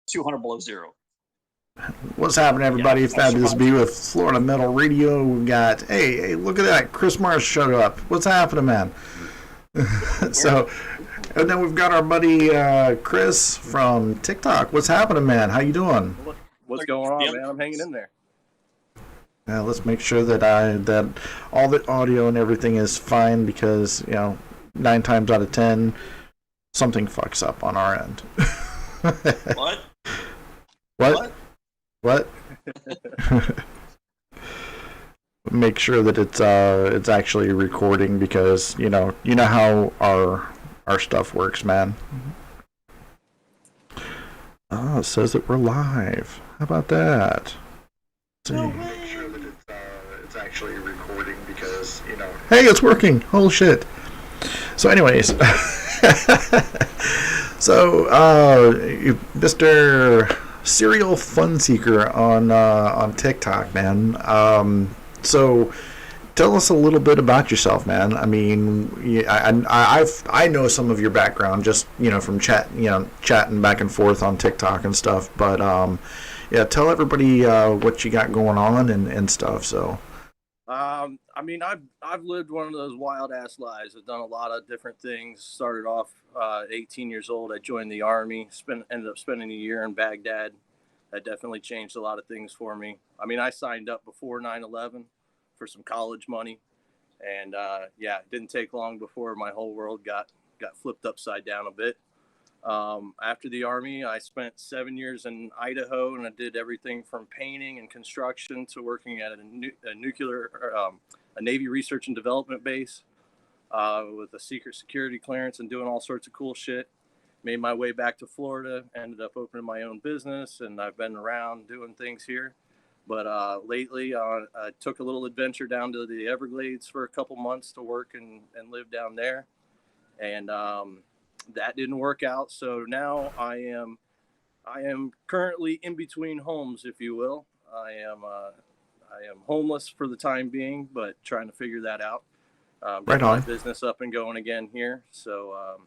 200 below zero. What's happening, everybody? Fabulous B with Florida Metal Radio. We've got, hey, look at that. Chris Mars showed up. What's happening, man? So, and then we've got our buddy Chris from TikTok. What's happening, man? How you doing? What's going on, man? I'm hanging in there. Now, let's make sure that that all the audio and everything is fine, because 9 times out of 10 something fucks up on our end. What? Make sure that it's actually recording, because you know how our stuff works, man. Oh, it says that we're live. How about that? No, make sure that it's actually recording, because hey, it's working. Holy shit. So anyways, so Mr. Serial Fun Seeker on TikTok, man. So tell us a little bit about yourself, man. I mean, I know some of your background just from chatting back and forth on TikTok and stuff. But yeah, tell everybody what you got going on and stuff. So. I mean, I've lived one of those wild ass lives. I've done a lot of different things. Started off 18 years old. I joined the army. Ended up spending a year in Baghdad. That definitely changed a lot of things for me. I mean, I signed up before 9/11 for some college money, and yeah, it didn't take long before my whole world got flipped upside down a bit. After the army, I spent 7 years in Idaho, and I did everything from painting and construction to working at a Navy research and development base with a secret security clearance and doing all sorts of cool shit. Made my way back to Florida, ended up opening my own business, and I've been around doing things here. But lately, I took a little adventure down to the Everglades for a couple months to work and live down there. And that didn't work out. So now I am currently in between homes, if you will. I am homeless for the time being, but trying to figure that out. Get my business up and going again here. So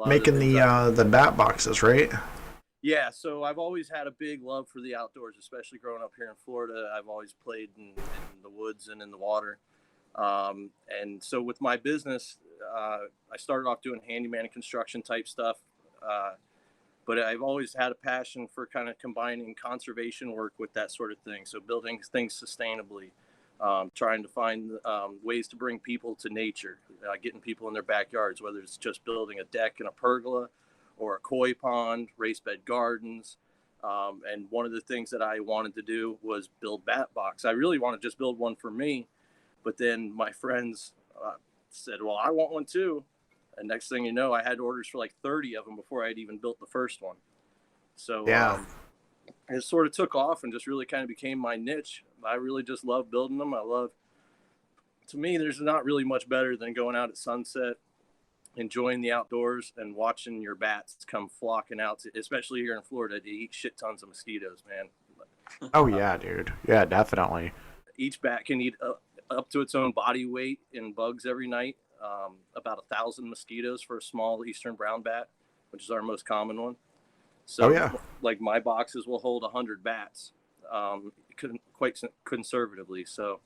making the bat boxes, right? Yeah, so I've always had a big love for the outdoors, especially growing up here in Florida. I've always played in the woods and in the water. And so with my business, I started off doing handyman and construction type stuff. But I've always had a passion for kind of combining conservation work with that sort of thing. So building things sustainably, trying to find ways to bring people to nature, getting people in their backyards, whether it's just building a deck and a pergola or a koi pond, raised bed gardens. And one of the things that I wanted to do was build bat box. I really want to just build one for me. But then my friends said, well, I want one too. And next thing you know, I had orders for like 30 of them before I'd even built the first one. So yeah, it sort of took off and just really kind of became my niche. I really just love building them. To me, there's not really much better than going out at sunset, enjoying the outdoors and watching your bats come flocking out, especially here in Florida, to eat shit tons of mosquitoes, man. Oh yeah, dude. Yeah, definitely. Each bat can eat up to its own body weight in bugs every night. About 1,000 mosquitoes for a small eastern brown bat, which is our most common one. So like my boxes will hold 100 bats, quite conservatively. So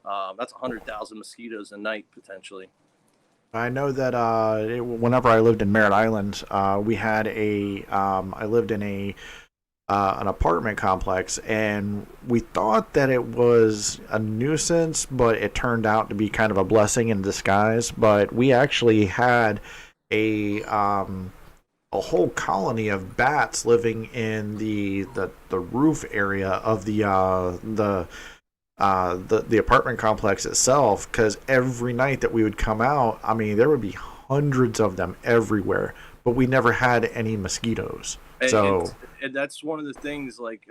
that's 100,000 mosquitoes a night potentially. I know that whenever I lived in Merritt Island, we had I lived in an apartment complex, and we thought that it was a nuisance, but it turned out to be kind of a blessing in disguise. But we actually had a whole colony of bats living in the roof area of the apartment complex itself, because every night that we would come out, I mean, there would be hundreds of them everywhere, but we never had any mosquitoes. And that's one of the things, like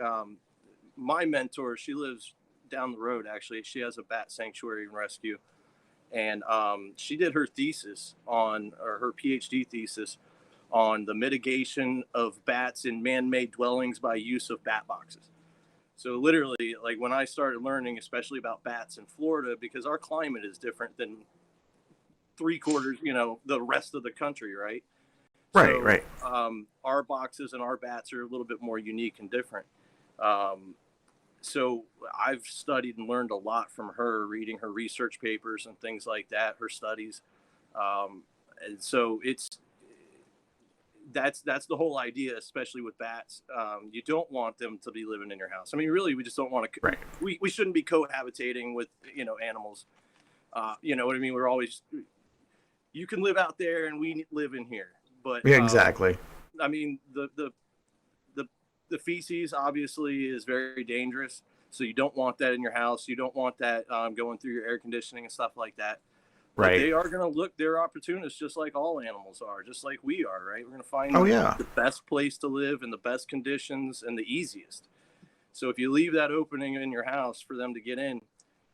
my mentor, she lives down the road, actually. She has a bat sanctuary and rescue. And she did her her PhD thesis on the mitigation of bats in man-made dwellings by use of bat boxes. So literally, like when I started learning, especially about bats in Florida, because our climate is different than 3/4, the rest of the country, right? Right. our boxes and our bats are a little bit more unique and different. Um, so I've studied and learned a lot from her, reading her research papers and things like that, her studies. Um, and so that's the whole idea, especially with bats. You don't want them to be living in your house. I mean, really, we just don't want to. Right. We shouldn't be cohabitating with animals. You know what I mean? We're always, you can live out there and we live in here. But Yeah, exactly. I mean, the the feces obviously is very dangerous. So you don't want that in your house. You don't want that going through your air conditioning and stuff like that. But Right. they are going to look, they're opportunists just like all animals are, just like we are, right? We're going to Oh find yeah. the best place to live and the best conditions and the easiest. So if you leave that opening in your house for them to get in,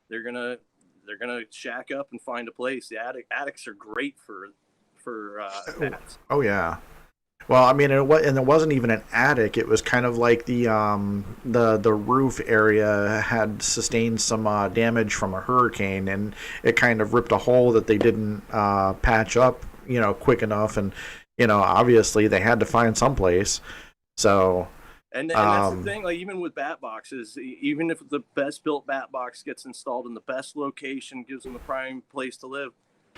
they're going to shack up and find a place. The attics are great for bats. Oh yeah. Well, I mean, and it wasn't even an attic. It was kind of like the roof area had sustained some damage from a hurricane, and it kind of ripped a hole that they didn't patch up, quick enough, and obviously they had to find some place. So, And that's the thing. Like even with bat boxes, even if the best built bat box gets installed in the best location, gives them the prime place to live,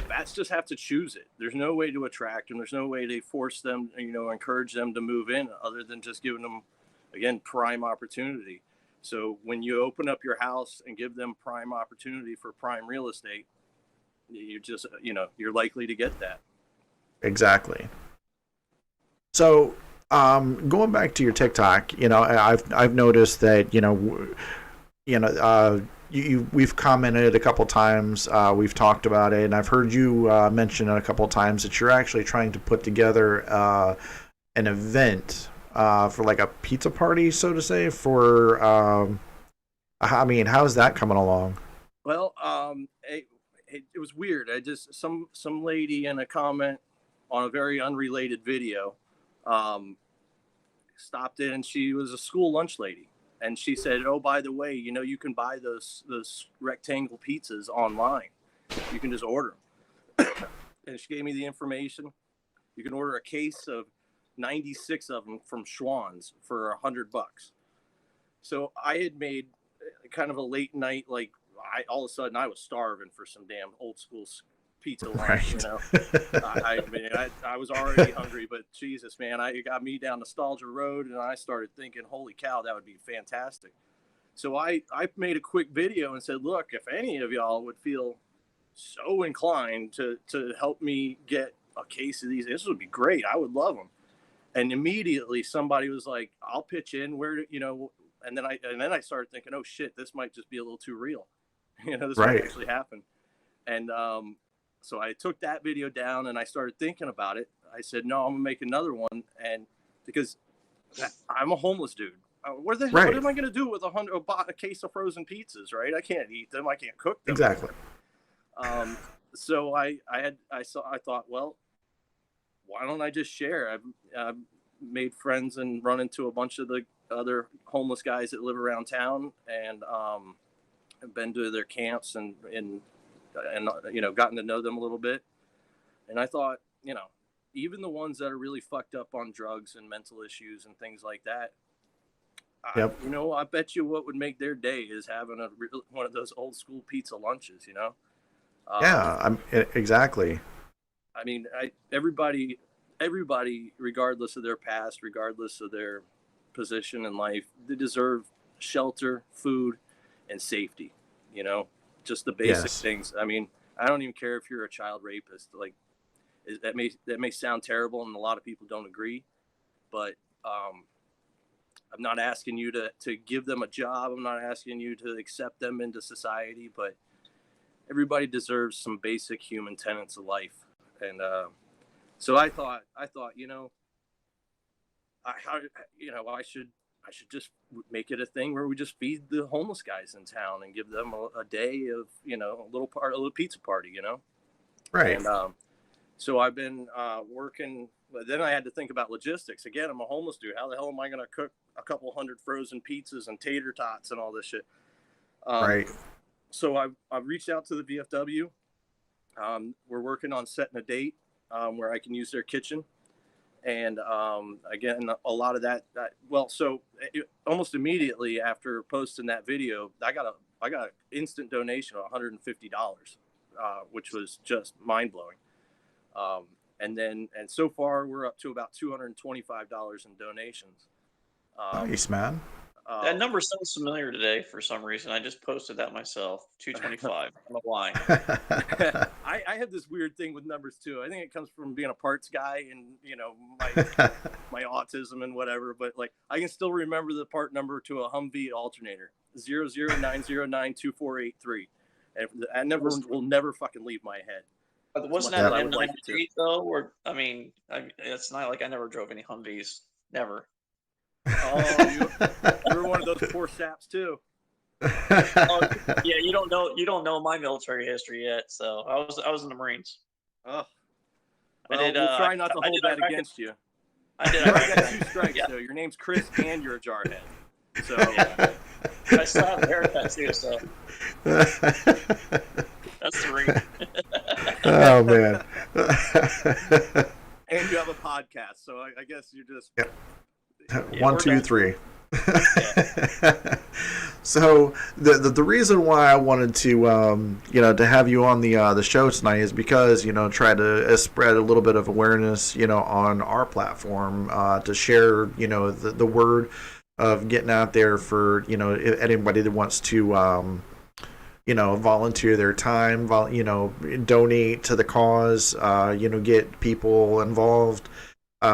bats just have to choose it. There's no way to attract them. There's no way to force them, encourage them to move in other than just giving them, again, prime opportunity. So when you open up your house and give them prime opportunity for prime real estate, you just, you're likely to get that. exactly. So, going back to your TikTok, I've noticed that we've commented a couple times, we've talked about it, and I've heard you mention it a couple times that you're actually trying to put together an event for like a pizza party, so to say. For I mean, how's that coming along? Well, it was weird. I just some lady in a comment on a very unrelated video um, stopped in. She was a school lunch lady, and she said, "Oh, by the way, you can buy those rectangle pizzas online. You can just order them." And she gave me the information. You can order a case of 96 of them from Schwann's for $100. So I had made kind of a late night, like all of a sudden I was starving for some damn old school pizza lunch. Right. I was already hungry, but Jesus, man, it got me down Nostalgia Road, and I started thinking, holy cow, that would be fantastic. So I made a quick video and said, look, if any of y'all would feel so inclined to help me get a case of these, this would be great. I would love them. And immediately somebody was like, I'll pitch in. And then I started thinking, oh shit, this might just be a little too real. This might Right. actually happen. And so I took that video down and I started thinking about it. I said, no, I'm gonna make another one, and because I'm a homeless dude. What Right. am I gonna do with a case of frozen pizzas? Right? I can't eat them. I can't cook them. Exactly. So I thought, well, why don't I just share? I've made friends and run into a bunch of the other homeless guys that live around town, and I've been to their camps and gotten to know them a little bit. And I thought, even the ones that are really fucked up on drugs and mental issues and things like that, Yep. I bet you what would make their day is having one of those old school pizza lunches. Yeah. Exactly. I mean, everybody, regardless of their past, regardless of their position in life, they deserve shelter, food, and safety. Just the basic Yes. things. I mean, I don't even care if you're a child rapist. Like that may sound terrible, and a lot of people don't agree, but I'm not asking you to give them a job. I'm not asking you to accept them into society, but everybody deserves some basic human tenets of life. And so I thought, I should just make it a thing where we just feed the homeless guys in town and give them a day of, a little pizza party. Right. And so I've been working. But then I had to think about logistics. Again, I'm a homeless dude. How the hell am I going to cook a couple hundred frozen pizzas and tater tots and all this shit? Right. So I've reached out to the VFW. We're working on setting a date where I can use their kitchen. And again, a lot of well, so almost immediately after posting that video, I got an instant donation of $150, which was just mind blowing. And so far we're up to about $225 in donations. Um, Nice, man. That number sounds familiar today for some reason. I just posted that myself. 225. I don't know why. I have this weird thing with numbers too. I think it comes from being a parts guy and my autism and whatever. But like I can still remember the part number to a Humvee alternator 00909248 and that number will never fucking leave my head. Wasn't that an M98 though? Or I mean, it's not like I never drove any Humvees. Never. Oh, you were one of those poor saps too. Oh, yeah, you don't know my military history yet. So I was in the Marines. Oh, well, we'll try not to hold that against you. I did. I got 2 strikes. So your name's Chris, and you're a jarhead. So yeah. I still have a haircut too. So that's the ring. Oh man. And you have a podcast, so I guess you're just. Yep. 1, 2, 3. So the reason why I wanted to to have you on the show tonight is because try to spread a little bit of awareness on our platform to share the word of getting out there for anybody that wants to volunteer their time, donate to the cause, get people involved. It's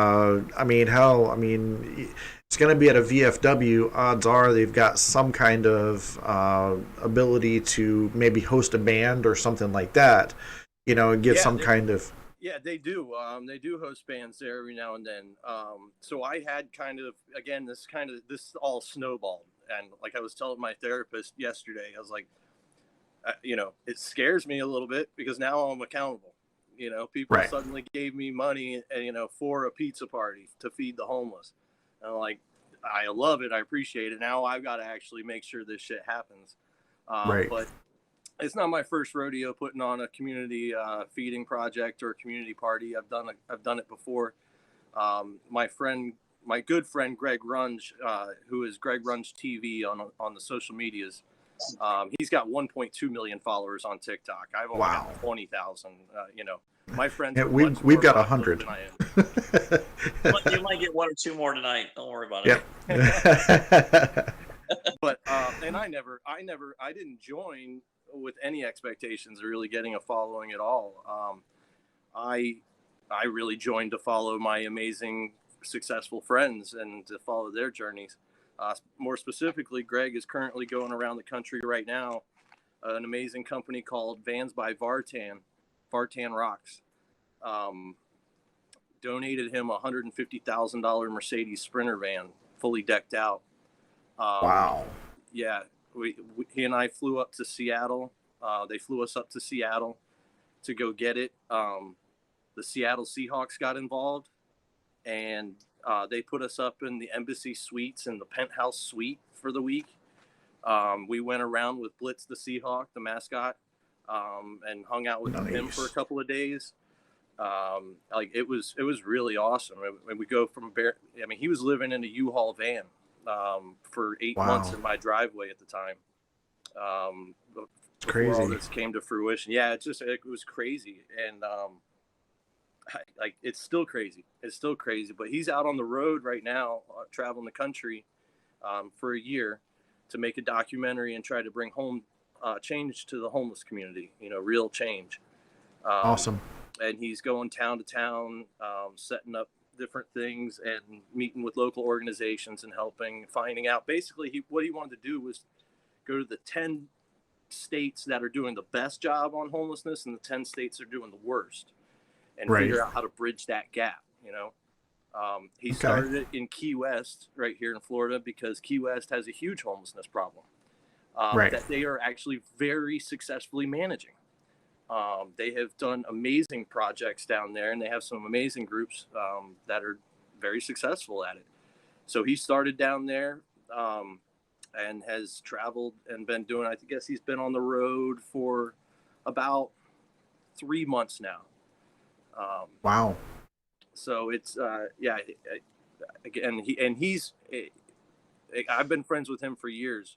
going to be at a VFW. Odds are they've got some kind of ability to maybe host a band or something like that, and give some kind of. Yeah, they do. They do host bands there every now and then. So I had kind of, again, this all snowballed. And like I was telling my therapist yesterday, I was like, it scares me a little bit because now I'm accountable. People suddenly gave me money, for a pizza party to feed the homeless. And I'm like, I love it. I appreciate it. Now I've got to actually make sure this shit happens. But it's not my first rodeo putting on a community feeding project or a community party. I've done it before. My good friend Greg Runge, who is Greg Runge TV on the social medias. He's got 1.2 million followers on TikTok. I've only got 20,000. My friends. Yeah, we've got 100. You might get 1 or 2 more tonight. Don't worry about it. Yep. But and I didn't join with any expectations of really getting a following at all. I really joined to follow my amazing, successful friends and to follow their journeys. More specifically, Greg is currently going around the country right now, an amazing company called Vans by Vartan Rocks. Donated him a $150,000 Mercedes Sprinter van, fully decked out. Wow. Yeah, he and I flew up to Seattle. They flew us up to Seattle to go get it. The Seattle Seahawks got involved, and they put us up in the embassy suites and the penthouse suite for the week. We went around with Blitz the Seahawk, the mascot, and hung out with him for a couple of days. It was really awesome. We go from he was living in a U-Haul van for 8 months in my driveway at the time. It's crazy. All this came to fruition. Yeah, it was crazy, and it's still crazy. It's still crazy. But he's out on the road right now, traveling the country for a year to make a documentary and try to bring home change to the homeless community. Real change. Awesome. And he's going town to town, setting up different things and meeting with local organizations and finding out. Basically, what he wanted to do was go to the 10 states that are doing the best job on homelessness and the 10 states that are doing the worst, and figure out how to bridge that gap. He started it in Key West, right here in Florida, because Key West has a huge homelessness problem that they are actually very successfully managing. They have done amazing projects down there, and they have some amazing groups that are very successful at it. So he started down there and has traveled and been doing, I guess he's been on the road for about 3 months now. Wow. So it's yeah. Again, I've been friends with him for years,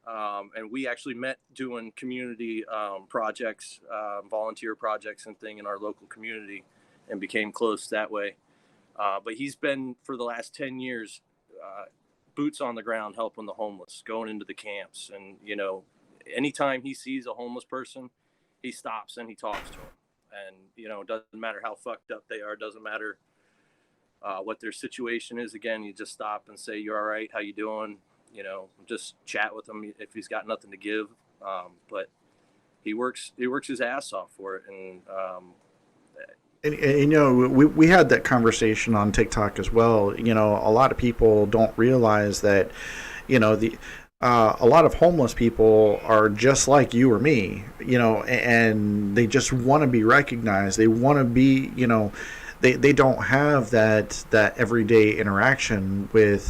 and we actually met doing community projects, volunteer projects, and thing in our local community, and became close that way. But he's been for the last 10 years, boots on the ground, helping the homeless, going into the camps, and anytime he sees a homeless person, he stops and he talks to them. And it doesn't matter how fucked up they are, doesn't matter what their situation is. Again, you just stop and say, "You're all right? How you doing?" Just chat with him if he's got nothing to give. But he works his ass off for it. And we had that conversation on TikTok as well. A lot of people don't realize that a lot of homeless people are just like you or me, and they just want to be recognized. They want to be, they don't have that everyday interaction with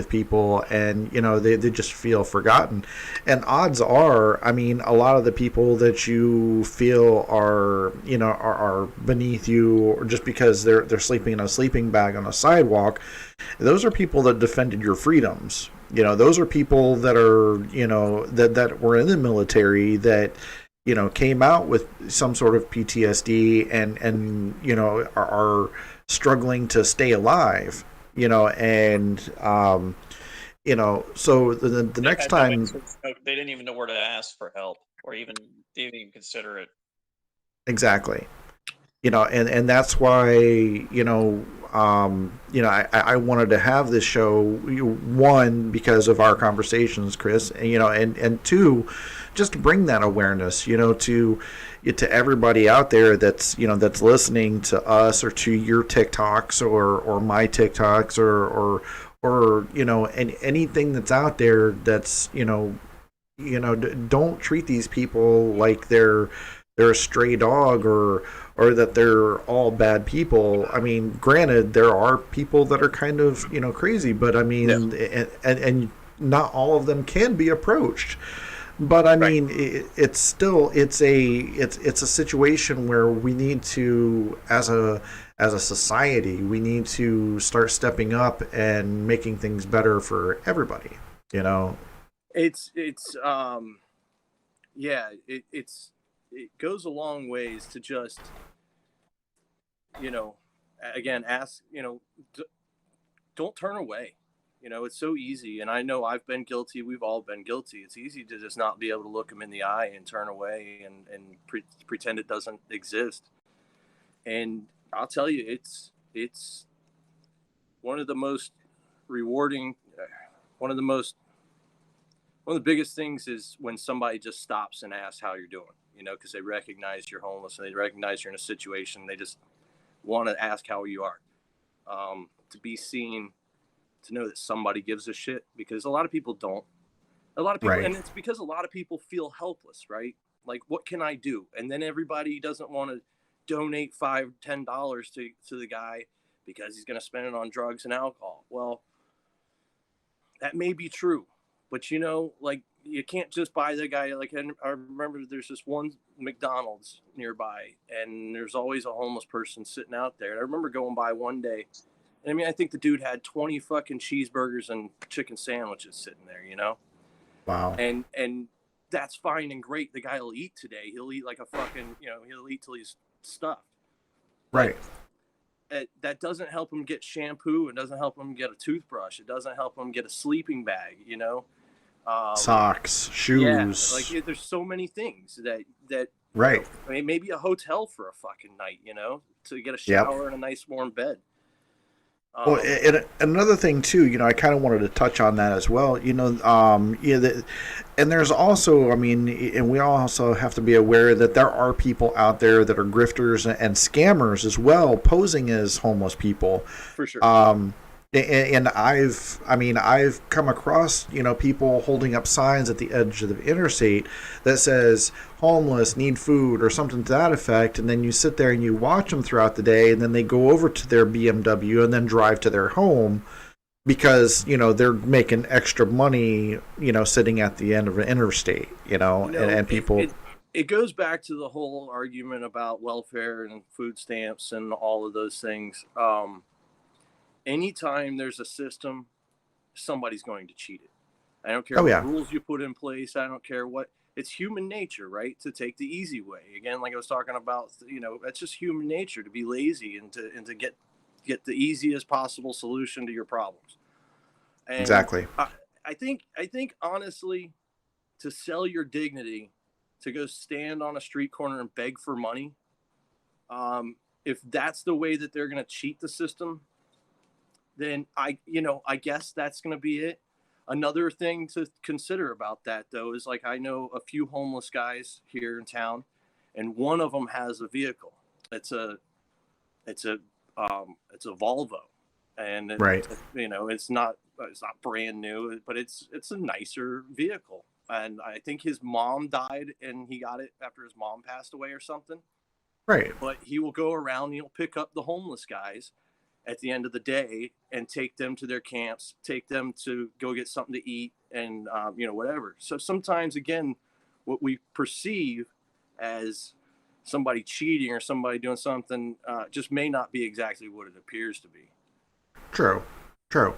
people, and they just feel forgotten. And odds are, I mean, a lot of the people that you feel are are beneath you, or just because they're sleeping in a sleeping bag on a sidewalk, those are people that defended your freedoms. Those are people that are that were in the military, that came out with some sort of PTSD, and are struggling to stay alive, and so the next time they didn't even know where to ask for help, or even didn't even consider it. Exactly. And that's why I wanted to have this show, one, because of our conversations, Chris, and two, just to bring that awareness, to everybody out there that's that's listening to us, or to your TikToks, or my TikToks, or and anything that's out there that's don't treat these people like they're a stray dog, or that they're all bad people. I mean, granted, there are people that are kind of crazy, but I mean, yeah. and not all of them can be approached. But I mean, it's a situation where we need to, as a society, we need to start stepping up and making things better for everybody. It goes a long ways to just again ask, don't turn away. It's so easy, and I know I've been guilty. We've all been guilty. It's easy to just not be able to look them in the eye and turn away and pretend it doesn't exist. And I'll tell you, it's one of the most rewarding, one of the biggest things is when somebody just stops and asks how you're doing, because they recognize you're homeless, and they recognize you're in a situation. They just want to ask how you are, to be seen, to know that somebody gives a shit, because a lot of people don't. A lot of people, and it's because a lot of people feel helpless, right? Like, what can I do? And then everybody doesn't want to donate $5, $10 to the guy because he's going to spend it on drugs and alcohol. Well, that may be true, but like, you can't just buy the guy. Like, I remember there's this one McDonald's nearby, and there's always a homeless person sitting out there. And I remember going by one day, and I mean, I think the dude had 20 fucking cheeseburgers and chicken sandwiches sitting there, Wow. And that's fine and great. The guy will eat today. He'll eat like a fucking, he'll eat till he's stuffed. Right. That doesn't help him get shampoo. It doesn't help him get a toothbrush. It doesn't help him get a sleeping bag, socks, shoes. Yeah, like, there's so many things that right. I mean, maybe a hotel for a fucking night, to get a shower and a nice warm bed. Well, and another thing too, I kind of wanted to touch on that as well. And there's also, I mean, and we also have to be aware that there are people out there that are grifters and scammers as well, posing as homeless people. For sure. And I've come across, people holding up signs at the edge of the interstate that says homeless, need food, or something to that effect. And then you sit there and you watch them throughout the day, and then they go over to their BMW and then drive to their home because, they're making extra money, sitting at the end of an interstate, and people. it goes back to the whole argument about welfare and food stamps and all of those things. Anytime there's a system, somebody's going to cheat it. I don't care Oh what yeah, rules you put in place. I don't care what. It's human nature, right, to take the easy way. Again, like I was talking about, that's just human nature to be lazy and to get the easiest possible solution to your problems. And exactly. I think honestly, to sell your dignity, to go stand on a street corner and beg for money, if that's the way that they're going to cheat the system, then I guess that's going to be it. Another thing to consider about that though is, like, I know a few homeless guys here in town, and one of them has a vehicle. It's a it's a it's a Volvo, and Right. it's not brand new, but it's a nicer vehicle. And I think his mom died, and he got it after his mom passed away or something. Right. But he will go around and he'll pick up the homeless guys at the end of the day and take them to their camps, take them to go get something to eat, and whatever. So sometimes, again, what we perceive as somebody cheating or somebody doing something just may not be exactly what it appears to be. True. True.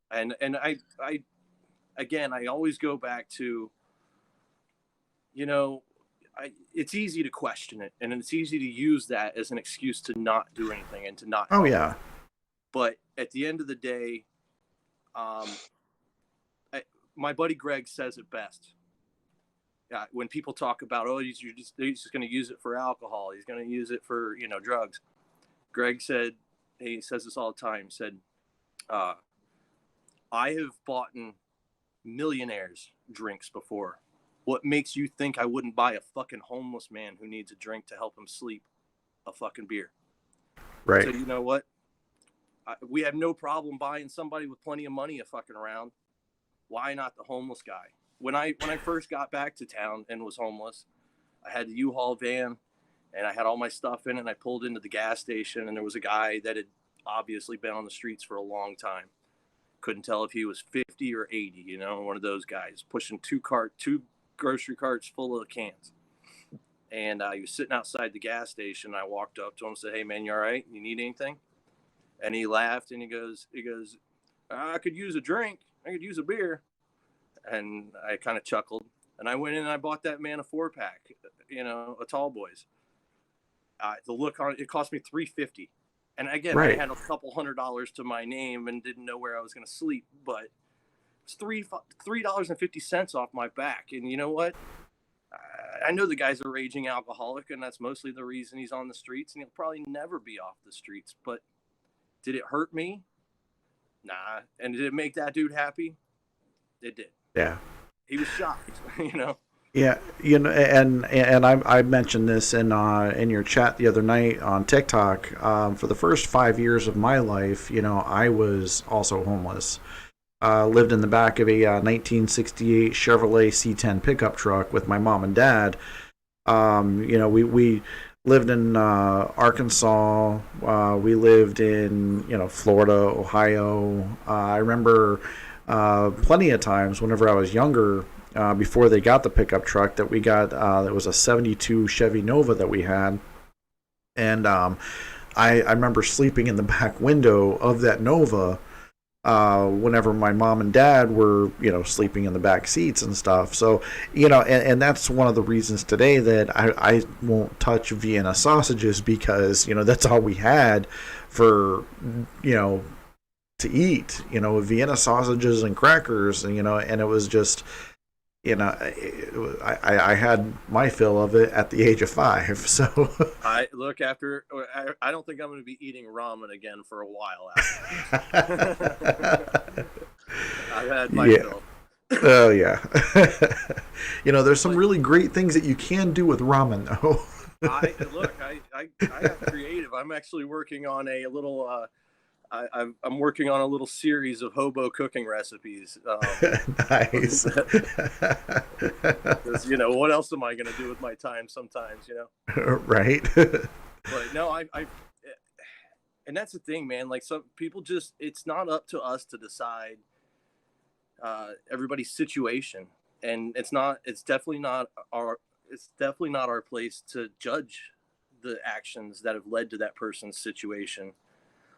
And I always go back to, it's easy to question it, and it's easy to use that as an excuse to not do anything and to not Oh help. yeah. But at the end of the day, my buddy Greg says it best. When people talk about, oh, he's just going to use it for alcohol, he's going to use it for drugs. Greg said, he says this all the time. He said, I have bought millionaires drinks before. What makes you think I wouldn't buy a fucking homeless man who needs a drink to help him sleep a fucking beer? Right. So you know what? We have no problem buying somebody with plenty of money a fucking around. Why not the homeless guy? When I first got back to town and was homeless, I had the U-Haul van and I had all my stuff in it, and I pulled into the gas station, and there was a guy that had obviously been on the streets for a long time. Couldn't tell if he was 50 or 80, one of those guys pushing two grocery carts full of cans. And he was sitting outside the gas station. I walked up to him and said, "Hey man, you all right? You need anything?" And he laughed and he goes, "I could use a drink. I could use a beer." And I kind of chuckled. And I went in and I bought that man a 4-pack, a tall boys. The look on it cost me $3.50. And again, Right. I had a couple $100 to my name and didn't know where I was going to sleep, but it's $3.50 off my back. And you know what? I know the guy's a raging alcoholic, and that's mostly the reason he's on the streets, and he'll probably never be off the streets. But did it hurt me? Nah. And did it make that dude happy? It did. Yeah. He was shocked, Yeah, and I mentioned this in your chat the other night on TikTok. For the first 5 years of my life, I was also homeless. Lived in the back of a 1968 Chevrolet C10 pickup truck with my mom and dad. We lived in Arkansas. We lived in Florida, Ohio. I remember plenty of times whenever I was younger. Before they got the pickup truck that we got, it was a 72 Chevy Nova that we had. And I remember sleeping in the back window of that Nova whenever my mom and dad were, sleeping in the back seats and stuff. So, and that's one of the reasons today that I won't touch Vienna sausages, because, that's all we had for, to eat, Vienna sausages and crackers, and it was just... I had my fill of it at the age of 5. So I don't think I'm going to be eating ramen again for a while. I've had my fill. Oh yeah. There's some really great things that you can do with ramen, though. I got creative. I'm actually working on a little. I'm working on a little series of hobo cooking recipes. Nice. Because, what else am I going to do with my time sometimes, Right. But no, and that's the thing, man. Like, some people it's not up to us to decide everybody's situation. And it's definitely not it's definitely not our place to judge the actions that have led to that person's situation.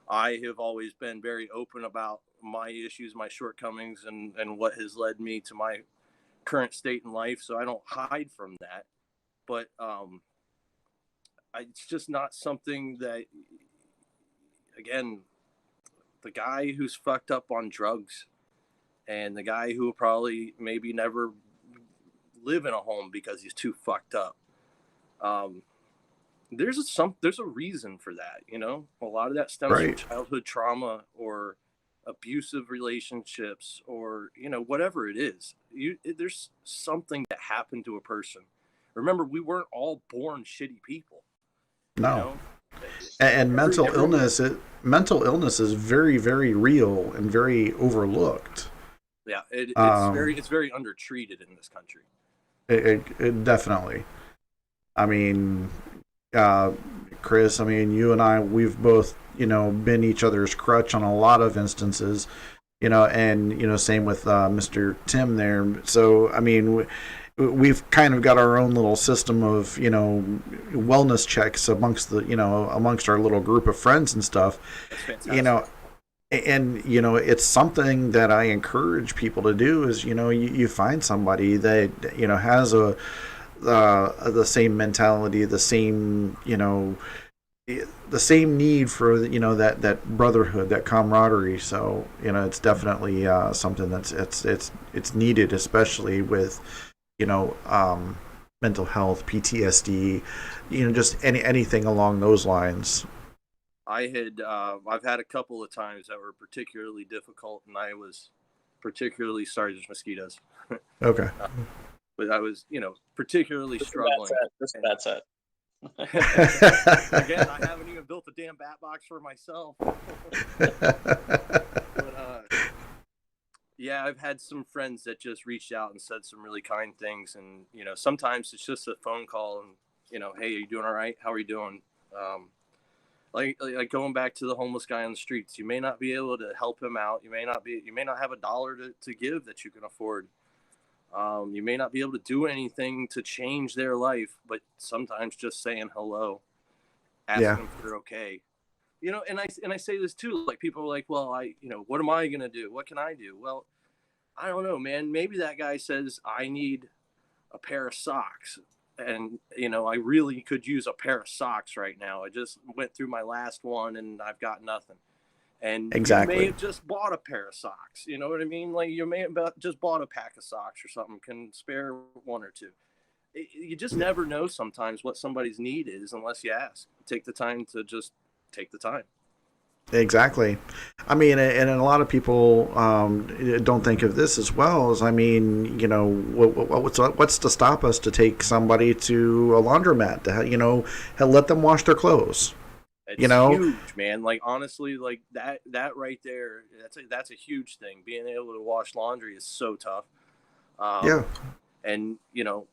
I have always been very open about my issues, my shortcomings, and what has led me to my current state in life. So I don't hide from that. But it's just not something that, again, the guy who's fucked up on drugs and the guy who will probably maybe never live in a home because he's too fucked up. There's a reason for that, you know. A lot of that stems from childhood trauma or abusive relationships, or you know, whatever it is. There's something that happened to a person. Remember, we weren't all born shitty people. No. You know? And mental illness is very, very real and very overlooked. Yeah, it's very undertreated in this country. It definitely. I mean, Chris, I mean, you and I, we've both, you know, been each other's crutch on a lot of instances, you know, and, you know, same with Mr. Tim there. So, I mean, we've kind of got our own little system of, you know, wellness checks amongst our little group of friends and stuff. That's fantastic. You know, and, you know, it's something that I encourage people to do is, you know, you find somebody that, you know, has the same mentality, the same, you know, the same need for, you know, that brotherhood, that camaraderie. So, you know, it's definitely something that's it's needed, especially with, you know, mental health, PTSD, you know, just anything along those lines. I've had a couple of times that were particularly difficult, and I was particularly sorry. There's mosquitoes. Okay. But I was, you know, particularly struggling. That's it. Again, I haven't even built a damn bat box for myself. But yeah, I've had some friends that just reached out and said some really kind things, and you know, sometimes it's just a phone call, and you know, hey, are you doing all right? How are you doing? Like going back to the homeless guy on the streets, you may not be able to help him out. You may not have a dollar to give that you can afford. You may not be able to do anything to change their life, but sometimes just saying hello, asking them if they're okay. You know, and I say this too, like people are like, well, you know, what am I going to do? What can I do? Well, I don't know, man. Maybe that guy says, I need a pair of socks. And, you know, I really could use a pair of socks right now. I just went through my last one and I've got nothing. And exactly. You may have just bought a pair of socks. You know what I mean? Like you may have just bought a pack of socks or something, can spare one or two. You just never know sometimes what somebody's need is unless you ask. Take the time to just take the time. Exactly. I mean, and a lot of people don't think of this as well as, I mean, you know, what's to stop us to take somebody to a laundromat to, you know, let them wash their clothes? It's you know, huge, man. Like honestly, like that right there, that's a huge thing. Being able to wash laundry is so tough. Yeah. And you know,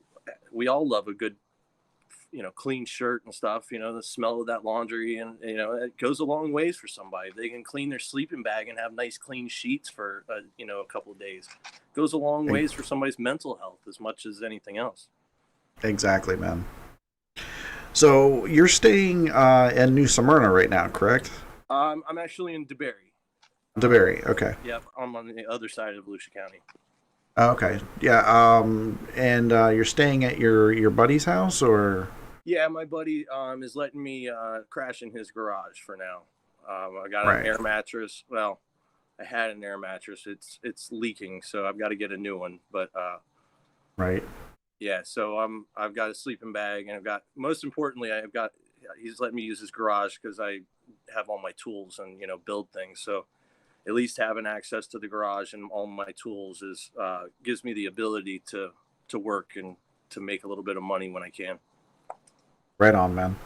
we all love a good, you know, clean shirt and stuff. You know, the smell of that laundry, and you know, it goes a long ways for somebody. They can clean their sleeping bag and have nice clean sheets for you know, a couple of days. It goes a long ways for somebody's mental health as much as anything else. Exactly, man. So you're staying in New Smyrna right now, correct? I'm actually in DeBerry. DeBerry, okay. Yep, I'm on the other side of Volusia County. Okay, yeah. And you're staying at your buddy's house, or? Yeah, my buddy is letting me crash in his garage for now. I got an air mattress. Well, I had an air mattress. It's leaking, so I've got to get a new one. But right. Yeah, so I've got a sleeping bag, and most importantly, he's letting me use his garage because I have all my tools and, you know, build things. So at least having access to the garage and all my tools gives me the ability to work and to make a little bit of money when I can. Right on, man.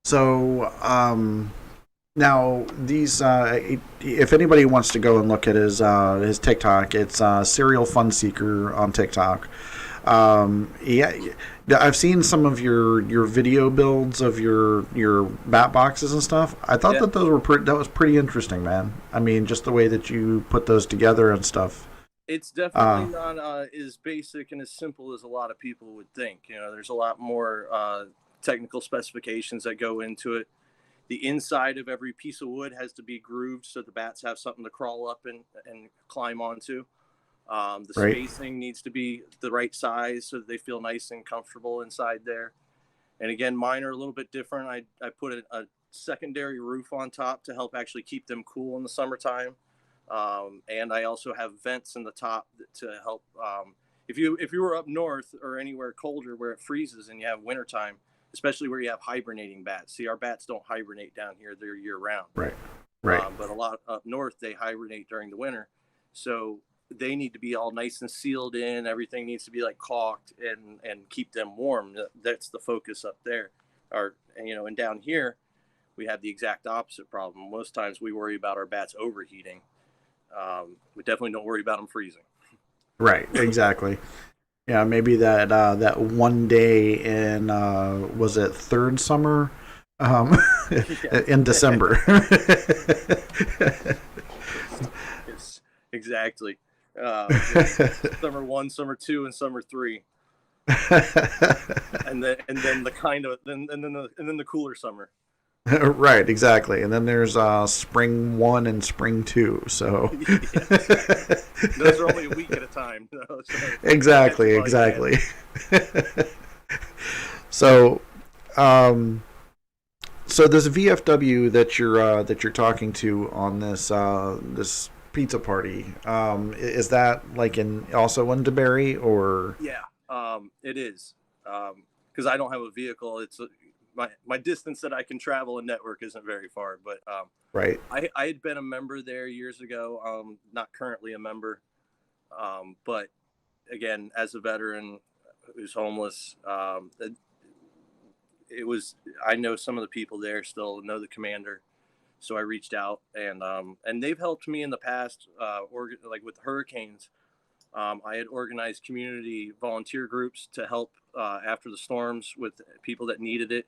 So now these, if anybody wants to go and look at his TikTok, it's Serial Fun Seeker on TikTok. Yeah, I've seen some of your video builds of your bat boxes and stuff. I thought that those were that was pretty interesting, man. I mean, just the way that you put those together and stuff. It's definitely not as basic and as simple as a lot of people would think. You know, there's a lot more technical specifications that go into it. The inside of every piece of wood has to be grooved so the bats have something to crawl up and climb onto. The Right. spacing needs to be the right size so that they feel nice and comfortable inside there. And again, mine are a little bit different. I put a secondary roof on top to help actually keep them cool in the summertime. And I also have vents in the top to help. If you were up north or anywhere colder where it freezes and you have wintertime, especially where you have hibernating bats. See, our bats don't hibernate down here; they're year round. Right. Right. But a lot up north, they hibernate during the winter, so they need to be all nice and sealed in. Everything needs to be like caulked and keep them warm. That's the focus up there. Or and down here, we have the exact opposite problem. Most times we worry about our bats overheating. We definitely don't worry about them freezing. Right. Exactly. Yeah. Maybe that one day in was it third summer, in December. Yes, exactly. Summer 1, summer 2, and summer 3, and then the cooler summer. Right, exactly. And then there's spring 1 and spring 2. So Yes. Those are only a week at a time. So exactly. So, so this VFW that you're talking to on this pizza party, is that like also in DeBerry or? Yeah, it is. Because I don't have a vehicle. It's my distance that I can travel and network isn't very far. But Right. I had been a member there years ago. Not currently a member, but again, as a veteran who's homeless, it was. I know some of the people there still know the commander, so I reached out and they've helped me in the past. Like with hurricanes, I had organized community volunteer groups to help after the storms with people that needed it.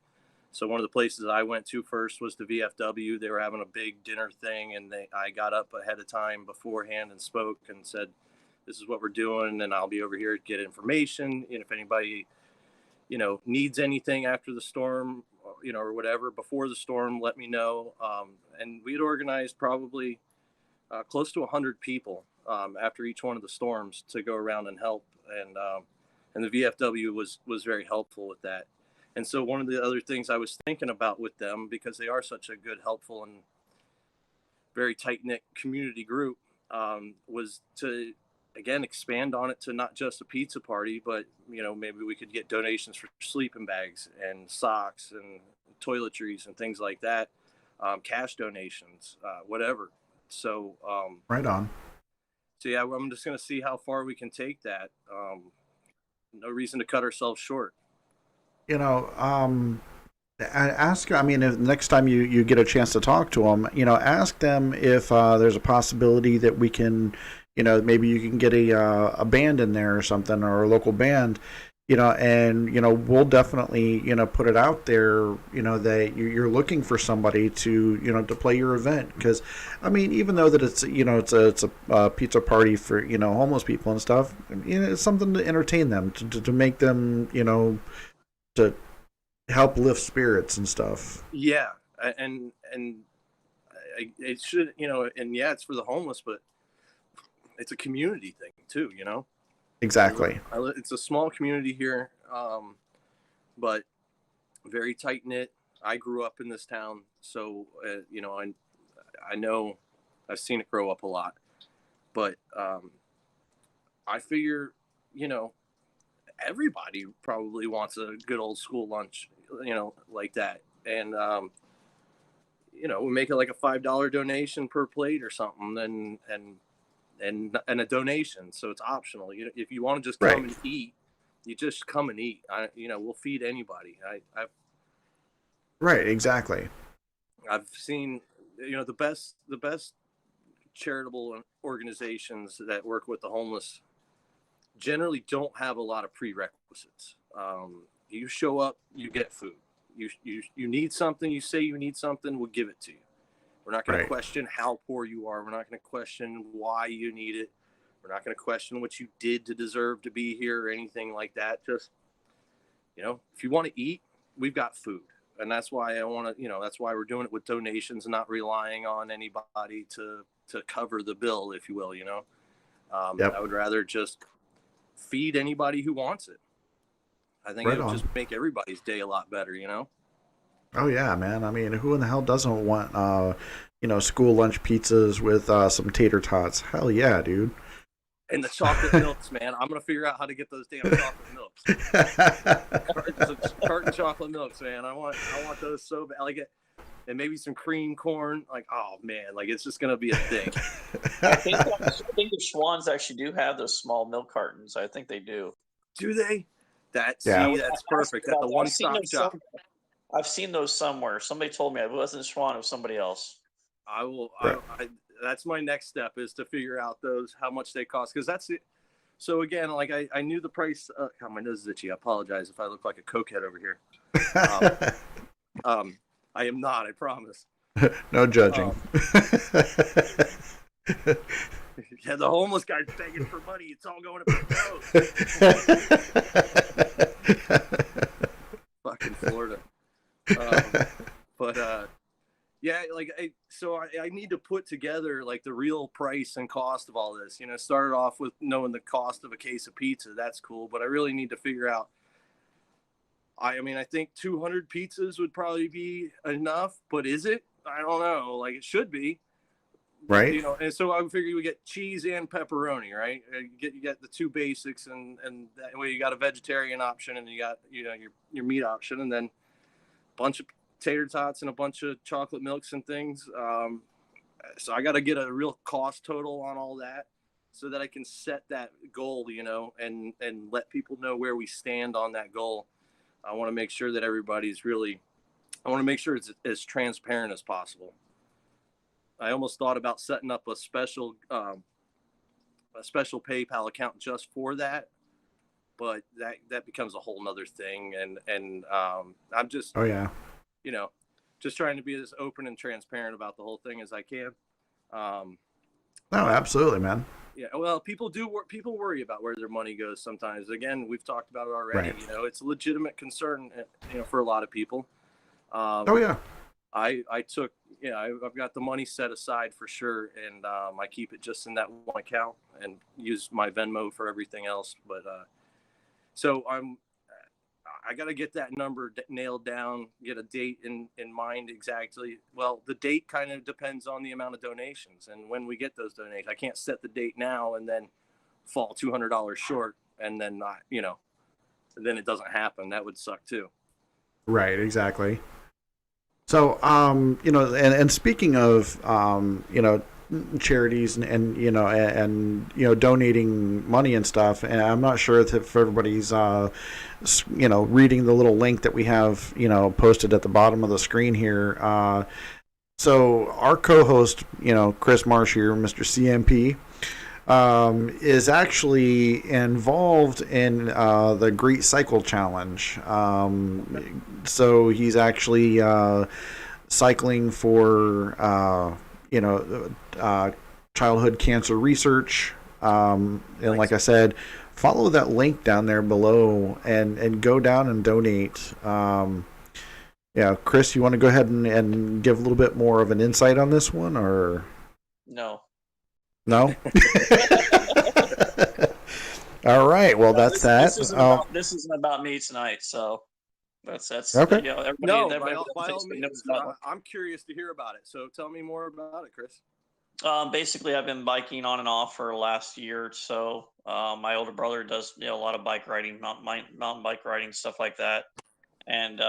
So one of the places I went to first was the VFW. They were having a big dinner thing, and I got up ahead of time beforehand and spoke and said, "This is what we're doing, and I'll be over here to get information. And if anybody, needs anything after the storm, or whatever before the storm, let me know." And we had organized probably close to 100 people after each one of the storms to go around and help, and the VFW was very helpful with that. And so one of the other things I was thinking about with them, because they are such a good, helpful, and very tight knit community group, was to again expand on it to not just a pizza party, but maybe we could get donations for sleeping bags and socks and toiletries and things like that, cash donations, whatever. So Right on. so yeah, I'm just gonna see how far we can take that. No reason to cut ourselves short. Ask. I mean, if next time you get a chance to talk to them, ask them if there's a possibility that we can, maybe you can get a band in there or something, or a local band, and we'll definitely put it out there, that you're looking for somebody to to play your event, because I mean, even though that it's it's a pizza party for homeless people and stuff, it's something to entertain them, to make them to help lift spirits and stuff. Yeah, and it should, and yeah, it's for the homeless, but it's a community thing too. Exactly. It's a small community here, but very tight knit. I grew up in this town, so I know I've seen it grow up a lot. But I figure, everybody probably wants a good old school lunch, like that. And we make it like a $5 donation per plate or something, and a donation, so it's optional. If you want to just come and eat, you just come and eat. We'll feed anybody. Right, exactly. I've seen the best charitable organizations that work with the homeless generally don't have a lot of prerequisites. You show up, you get food. You need something, you say you need something, we'll give it to you. We're not going to question how poor you are. We're not going to question why you need it. We're not going to question what you did to deserve to be here or anything like that. Just, if you want to eat, we've got food. And that's why I want to, that's why we're doing it with donations and not relying on anybody to cover the bill, if you will, Yep. I would rather just feed anybody who wants it. I think it would just make everybody's day a lot better, Oh yeah, man. I mean, who in the hell doesn't want school lunch pizzas with some tater tots? Hell yeah, dude. And the chocolate milks, man. I'm gonna figure out how to get those damn chocolate milks. Carton chocolate milks, man. I want those so bad. Like it, and maybe some cream corn. Like, oh man, like it's just gonna be a thing. I think the Schwans actually do have those small milk cartons. I think they do. Do they? That's perfect. That's a one-stop shop. I've seen those somewhere. Somebody told me it wasn't Schwan, it was somebody else. I will. That's my next step, is to figure out how much they cost, because that's it. So again, like I knew the price. God, my nose is itchy. I apologize if I look like a cokehead over here. I am not. I promise. No judging. Yeah, the homeless guy's begging for money. It's all going to be fucking Florida. Yeah, like I need to put together like the real price and cost of all this. Started off with knowing the cost of a case of pizza. That's cool, but I really need to figure out. I think 200 pizzas would probably be enough, but is it? I don't know. Like, it should be. Right. And so I would figure we get cheese and pepperoni, right? You get the two basics, and that way you got a vegetarian option, and you got your meat option, and then a bunch of tater tots and a bunch of chocolate milks and things. So I got to get a real cost total on all that, so that I can set that goal, and let people know where we stand on that goal. I want to make sure that everybody's I want to make sure it's as transparent as possible. I almost thought about setting up a special PayPal account just for that, but that becomes a whole nother thing. And I'm just, just trying to be as open and transparent about the whole thing as I can. No, absolutely, man. Yeah, well, people worry about where their money goes sometimes. Again, we've talked about it already. Right. It's a legitimate concern, for a lot of people. Oh yeah. I took, I've got the money set aside for sure, and I keep it just in that one account and use my Venmo for everything else. But so I got to get that number nailed down, get a date in mind exactly. Well, the date kind of depends on the amount of donations and when we get those donations. I can't set the date now and then fall $200 short and then not, then it doesn't happen. That would suck too. Right, exactly. So, and speaking of, charities and donating money and stuff, and I'm not sure if everybody's, reading the little link that we have, posted at the bottom of the screen here. So our co-host, Chris Marsh here, Mr. CMP, is actually involved in the Great Cycle Challenge. So he's actually cycling for childhood cancer research. And like I said, follow that link down there below and go down and donate. Chris, you want to go ahead and give a little bit more of an insight on this one, or no? All right. Well, that's that. This isn't about me tonight, so that's okay. By all means, I'm curious to hear about it. So tell me more about it, Chris. Basically, I've been biking on and off for the last year or so. My older brother does a lot of bike riding, mountain bike riding, stuff like that, and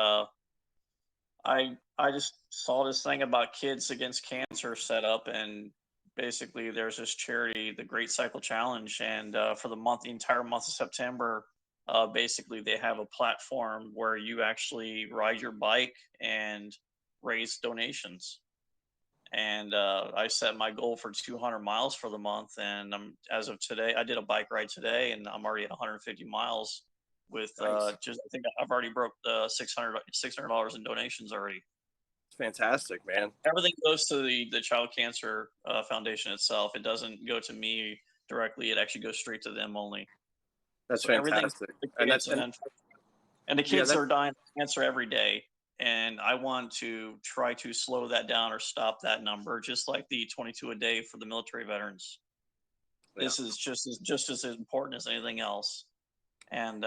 I just saw this thing about Kids Against Cancer set up, and basically there's this charity, the Great Cycle Challenge, and for the entire month of September, basically they have a platform where you actually ride your bike and raise donations. And I set my goal for 200 miles for the month, and as of today, I did a bike ride today, and I'm already at 150 miles. With nice. I think I've already broke the $600 in donations already. Fantastic, man. Everything goes to the Child Cancer Foundation itself. It doesn't go to me directly. It actually goes straight to them only. That's So everything's fantastic. the And kids, that's and the yeah, kids are dying of cancer every day. And I want to try to slow that down or stop that number, just like the 22 a day for the military veterans. yeah. This is just as important as anything else. And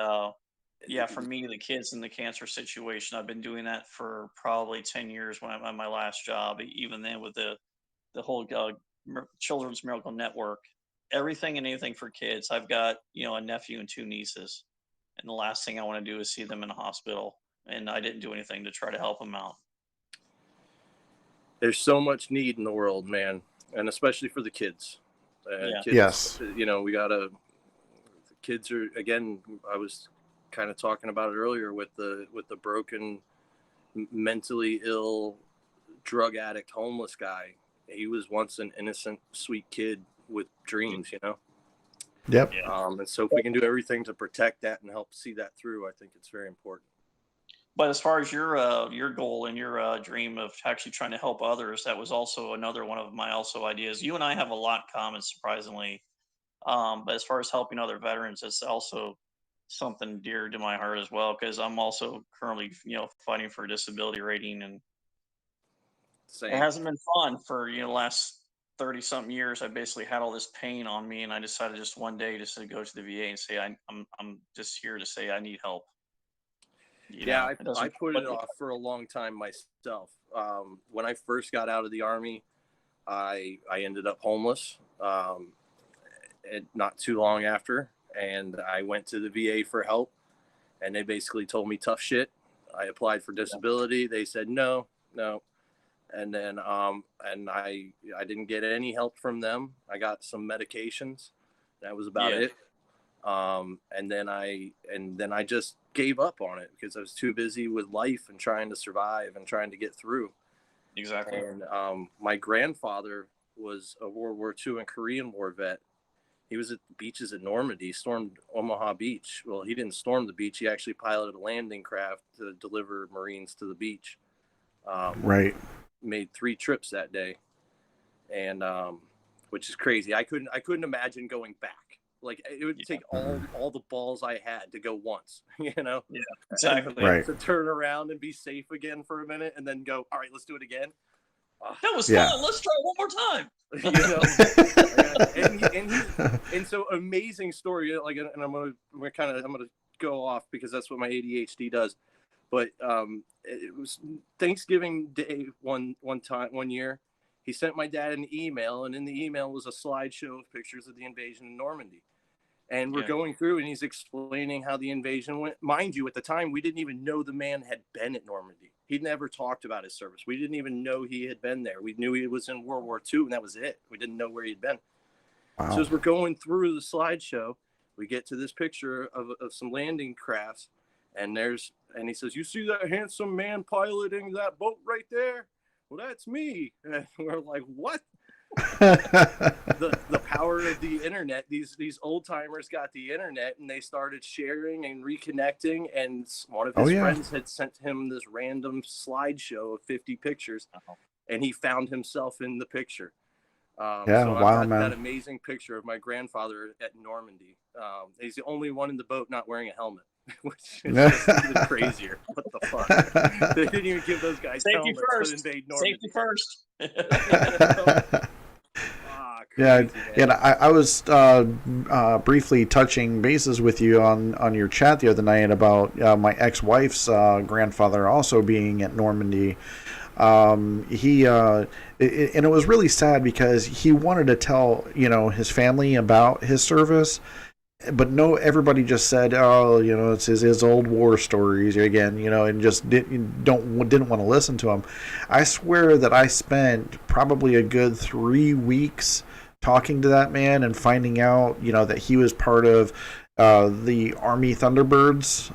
yeah, for me, the kids in the cancer situation, I've been doing that for probably 10 years when I'm at my last job. Even then, with the whole Children's Miracle Network, everything and anything for kids. I've got a nephew and two nieces, and the last thing I want to do is see them in a hospital. And I didn't do anything to try to help them out. There's so much need in the world, man, and especially for the kids. Yeah. Kids, Yes. we gotta. Kids are, again. I was kind of talking about it earlier with the broken, mentally ill, drug addict, homeless guy. He was once an innocent, sweet kid with dreams, Yep. And so if we can do everything to protect that and help see that through, I think it's very important. But as far as your goal and your dream of actually trying to help others, that was also another one of my ideas. You and I have a lot in common, surprisingly. But as far as helping other veterans, it's also something dear to my heart as well, because I'm also currently fighting for disability rating, and Same. it hasn't been fun for the last 30 something years. I basically had all this pain on me, and I decided just one day just to go to the VA and say I'm just here to say I need help. Yeah, I put it off for a long time myself. When I first got out of the Army, I ended up homeless not too long after, and I went to the VA for help, and they basically told me tough shit. I applied for disability. They said no, and then and I didn't get any help from them. I got some medications. That was about it. And then I just gave up on it because I was too busy with life and trying to survive and trying to get through. Exactly. And my grandfather was a World War II and Korean War vet. He was at the beaches at Normandy. He stormed Omaha Beach. Well, he didn't storm the beach. He actually piloted a landing craft to deliver Marines to the beach. Right. Made 3 trips that day, and which is crazy. I couldn't imagine going back. Like, it would take all the balls I had to go once, Yeah, exactly. Right. To turn around and be safe again for a minute and then go, all right, let's do it again. That was fun. Let's try one more time. And so amazing story. Like, and I'm gonna go off because that's what my ADHD does. But it was Thanksgiving Day one year. He sent my dad an email, and in the email was a slideshow of pictures of the invasion in Normandy. And we're going through, and he's explaining how the invasion went. Mind you, at the time, we didn't even know the man had been at Normandy. He'd never talked about his service. We didn't even know he had been there. We knew he was in World War II, and that was it. We didn't know where he'd been. Wow. So as we're going through the slideshow, we get to this picture of some landing crafts, and he says, "You see that handsome man piloting that boat right there? Well, that's me." And we're like, "What?" the power of the internet. These old timers got the internet, and they started sharing and reconnecting. And one of his friends had sent him this random slideshow of 50 pictures, and he found himself in the picture. So I've got that amazing picture of my grandfather at Normandy. He's the only one in the boat not wearing a helmet, which is just even crazier. What the fuck? They didn't even give those guys safety helmets first. to invade Normandy. Safety first. Crazy, and I was briefly touching bases with you on your chat the other night about my ex-wife's grandfather also being at Normandy. And it was really sad because he wanted to tell his family about his service, but everybody just said, "Oh, it's his old war stories again," and just didn't want to listen to him. I swear that I spent probably a good 3 weeks talking to that man and finding out, that he was part of the Army Thunderbirds,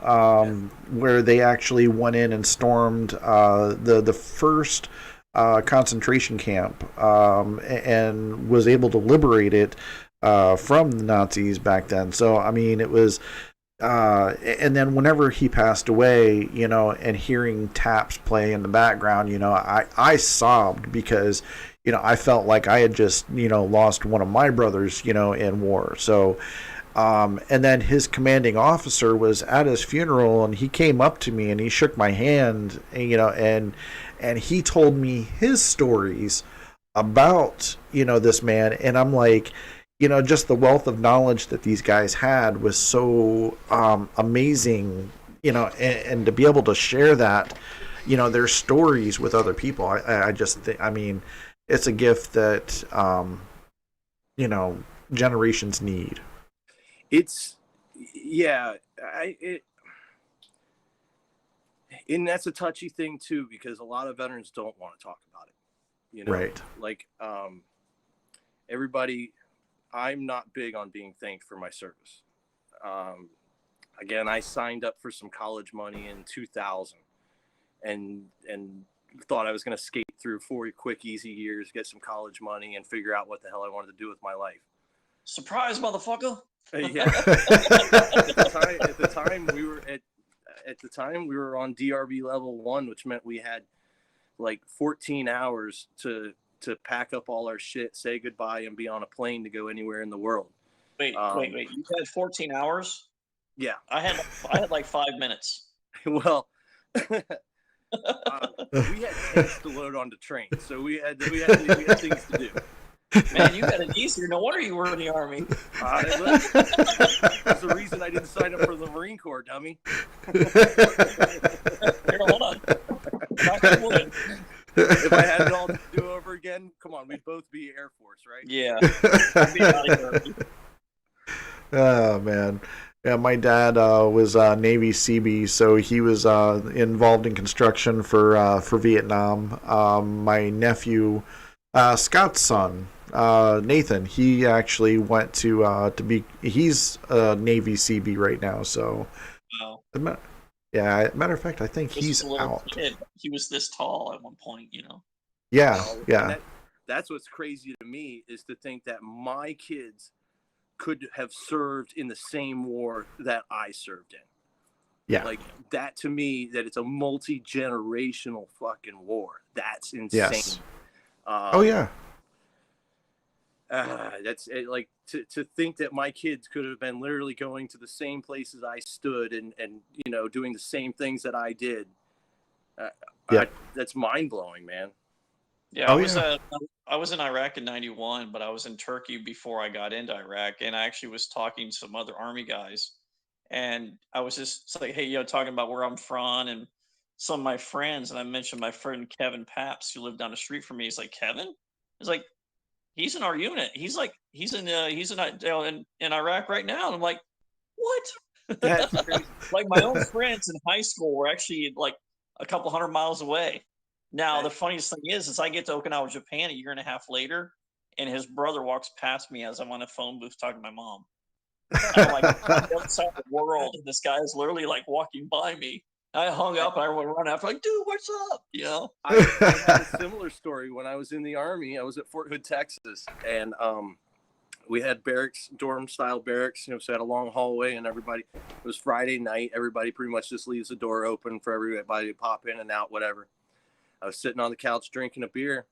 where they actually went in and stormed the first concentration camp and was able to liberate it from the Nazis back then. So, I mean, it was... and then whenever he passed away, and hearing taps play in the background, I sobbed because I felt like I had just, lost one of my brothers, in war. So, and then his commanding officer was at his funeral, and he came up to me and he shook my hand, and he told me his stories about, this man. And I'm like, just the wealth of knowledge that these guys had was so amazing, and to be able to share that, their stories with other people. I just think, I mean, it's a gift that, generations need. It's, yeah, and that's a touchy thing too, because a lot of veterans don't want to talk about it. Right. Like, everybody, I'm not big on being thanked for my service. Again, I signed up for some college money in 2000 and thought I was going to skate through 4 quick, easy years, get some college money, and figure out what the hell I wanted to do with my life. Surprise, motherfucker! Yeah. At the time we were on DRB level 1, which meant we had like 14 hours to pack up all our shit, say goodbye, and be on a plane to go anywhere in the world. Wait! You had 14 hours? Yeah. I had like 5 minutes. Well, we had tanks to load onto trains, so we had things to do. Man, you had it easier. No wonder you were in the Army. That's the reason I didn't sign up for the Marine Corps, dummy. Here, hold on. If I had it all to do over again, come on, we'd both be Air Force, right? Yeah. Oh man, yeah. My dad was Navy Seabee, so he was involved in construction for Vietnam. My nephew, Scott's son, Nathan, he actually went to be. He's Navy Seabee right now. So, wow. Yeah, matter of fact, I think he's out. Kid. He was this tall at one point, Yeah, yeah. That's what's crazy to me, is to think that my kids could have served in the same war that I served in. Yeah. Like, that to me, that it's a multi-generational fucking war. That's insane. Yes. Oh yeah. That's it, like to think that my kids could have been literally going to the same places I stood and doing the same things that I did. That's mind blowing, man. Yeah, I was in Iraq in '91, but I was in Turkey before I got into Iraq, and I actually was talking to some other Army guys, and I was just like, hey, talking about where I'm from and some of my friends, and I mentioned my friend Kevin Paps, who lived down the street from me. He's like, Kevin? He's like, he's in our unit. He's in Iraq right now. And I'm like, what? Like, my own friends in high school were actually like a couple hundred miles away. Now, the funniest thing is I get to Okinawa, Japan a year and a half later, and his brother walks past me as I'm on a phone booth talking to my mom. I'm like, on the other side of the world, and this guy is literally like walking by me. I hung up and I went run after, like, dude, what's up? I had a similar story when I was in the Army. I was at Fort Hood, Texas, and we had barracks, dorm style barracks, so I had a long hallway, and everybody, it was Friday night. Everybody pretty much just leaves the door open for everybody to pop in and out, whatever. I was sitting on the couch drinking a beer,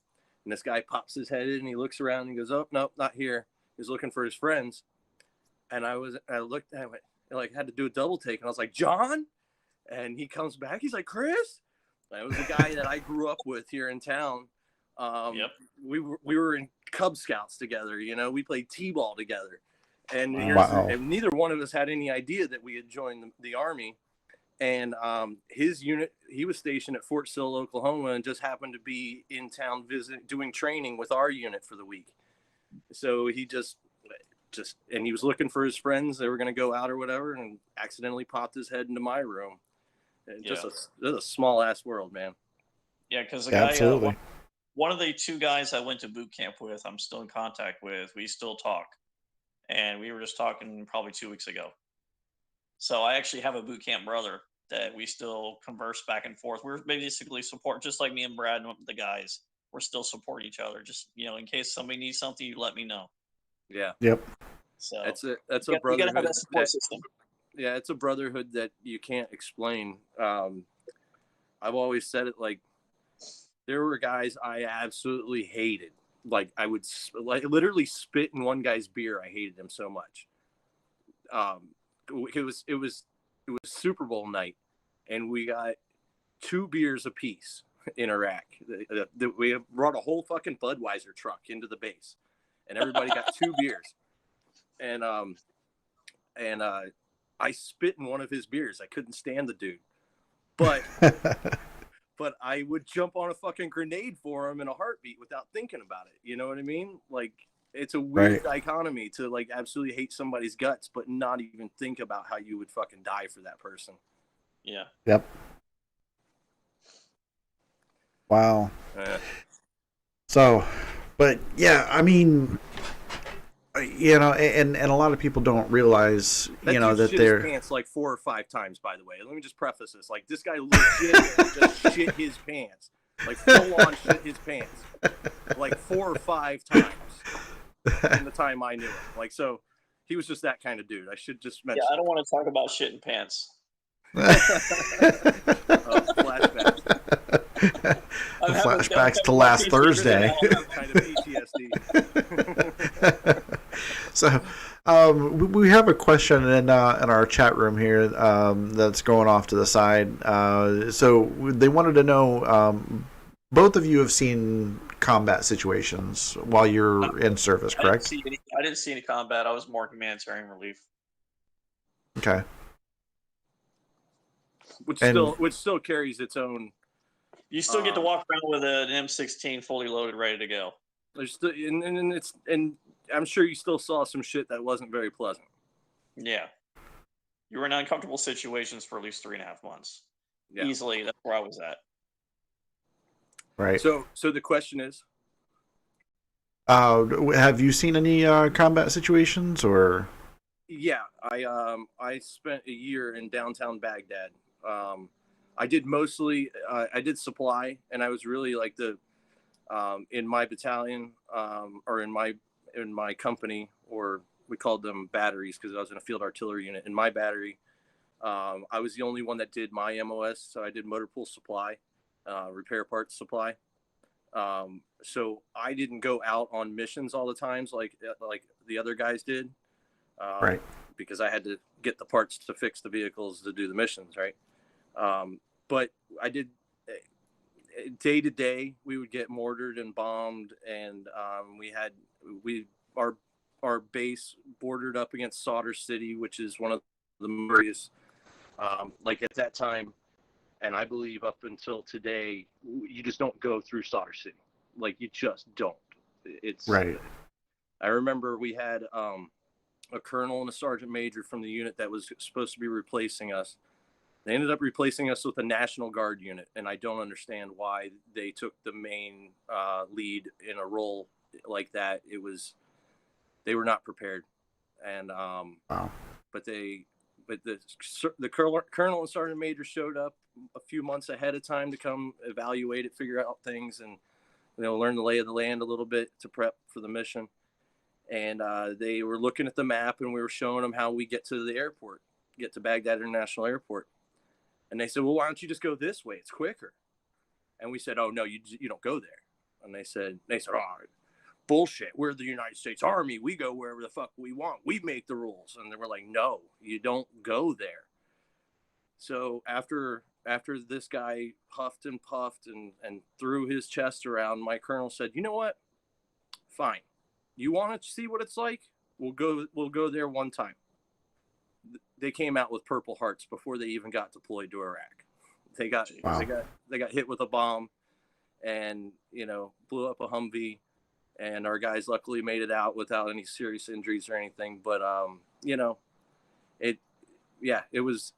and this guy pops his head in, and he looks around and he goes, oh, nope, not here. He's looking for his friends. And I looked at him, like, had to do a double take, and I was like, John? And he comes back. He's like, Chris? That was the guy that I grew up with here in town. Yep. We were in Cub Scouts together. We played t-ball together. And, and neither one of us had any idea that we had joined the Army. And his unit, he was stationed at Fort Sill, Oklahoma, and just happened to be in town doing training with our unit for the week. So he just and he was looking for his friends. They were going to go out or whatever, and accidentally popped his head into my room. Just a small ass world, man. Yeah, because the guy, one of the two guys I went to boot camp with, I'm still in contact with. We still talk, and we were just talking probably 2 weeks ago. So I actually have a boot camp brother that we still converse back and forth. We're basically support, just like me and Brad and the guys. We're still support each other. Just in case somebody needs something, you let me know. Yeah. Yep. So that's a brotherhood. You gotta have that support system. Yeah, it's a brotherhood that you can't explain. I've always said it, like, there were guys I absolutely hated, like I would like literally spit in one guy's beer. I hated him so much. It was Super Bowl night, and we got 2 beers apiece in Iraq. We brought a whole fucking Budweiser truck into the base, and everybody got 2 beers. And I spit in one of his beers. I couldn't stand the dude, but I would jump on a fucking grenade for him in a heartbeat without thinking about it. You know what I mean? Like, it's a weird dichotomy to like absolutely hate somebody's guts, but not even think about how you would fucking die for that person. Yeah. Yep. Wow. So, but yeah, I mean, you know, and a lot of people don't realize, you know, that they're his pants like 4 or 5 times. By the way, let me just preface this: like, this guy legit just shit his pants, like full on shit his pants, like 4 or 5 times in the time I knew him. Like, so he was just that kind of dude. I should just mention. Yeah, I don't want to talk about shit in pants. Flashbacks. Flashbacks to last Thursday. Kind of PTSD. So, we have a question in our chat room here that's going off to the side. So they wanted to know, both of you have seen combat situations while you're in service, correct? I didn't see any combat. I was more humanitarian relief. Okay. Which still carries its own. You still get to walk around with an M16 fully loaded, ready to go. There's still, and I'm sure you still saw some shit that wasn't very pleasant. Yeah, you were in uncomfortable situations for at least 3.5 months. Yeah. Easily, that's where I was at. Right. So the question is, have you seen any combat situations or? Yeah, I spent a year in downtown Baghdad. I did mostly I did supply, and I was really like the in my battalion or in my company, or we called them batteries because I was in a field artillery unit. In my battery, I was the only one that did my MOS, so I did motor pool supply, repair parts supply. So I didn't go out on missions all the times like the other guys did, right? Because I had to get the parts to fix the vehicles to do the missions, right? But I did day to day. We would get mortared and bombed, and our base bordered up against Solder City, which is one of the areas. Like at that time, and I believe up until today, you just don't go through Solder City. Like, you just don't. It's right. I remember we had a colonel and a sergeant major from the unit that was supposed to be replacing us. They ended up replacing us with a National Guard unit, and I don't understand why they took the main lead in a role like that. They were not prepared, and wow. But the colonel and sergeant major showed up a few months ahead of time to come evaluate it, figure out things, and learn the lay of the land a little bit to prep for the mission. And they were looking at the map, and we were showing them how we get to the airport, get to Baghdad International Airport. And they said, well, why don't you just go this way? It's quicker. And we said, oh, no, you don't go there. And they said, oh, bullshit. We're the United States Army. We go wherever the fuck we want. We make the rules. And they were like, no, you don't go there. So after this guy huffed and puffed and threw his chest around, my colonel said, you know what? Fine. You want to see what it's like? We'll go there one time. They came out with Purple Hearts before they even got deployed to Iraq. They got hit with a bomb, and blew up a Humvee, and our guys luckily made it out without any serious injuries or anything. But it was.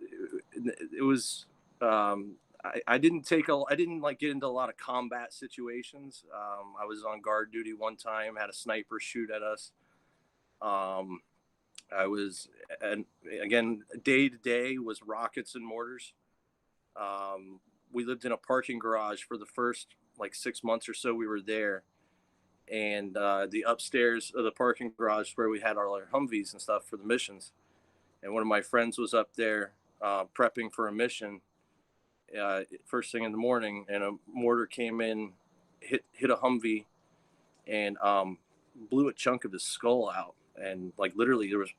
I didn't get into a lot of combat situations. I was on guard duty one time, had a sniper shoot at us. I was, and again, day to day was rockets and mortars. We lived in a parking garage for the first 6 months or so we were there. And the upstairs of the parking garage where we had our Humvees and stuff for the missions. And one of my friends was up there prepping for a mission first thing in the morning, and a mortar came in, hit a Humvee, and blew a chunk of his skull out, and like literally there was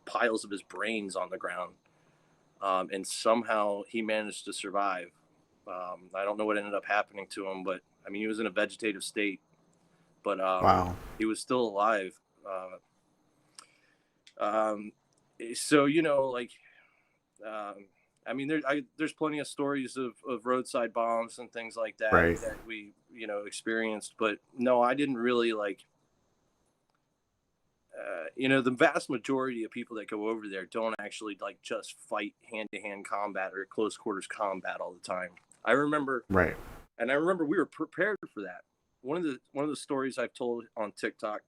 piles of his brains on the ground, and somehow he managed to survive. I don't know what ended up happening to him, but I mean he was in a vegetative state, but Wow. he was still alive. Um, so like I mean there's plenty of stories of roadside bombs and things like that Right. that we experienced, but no, I didn't really like the vast majority of people that go over there don't actually like just fight hand-to-hand combat or close quarters combat all the time. I remember Right. we were prepared for that. One of the stories I've told on TikTok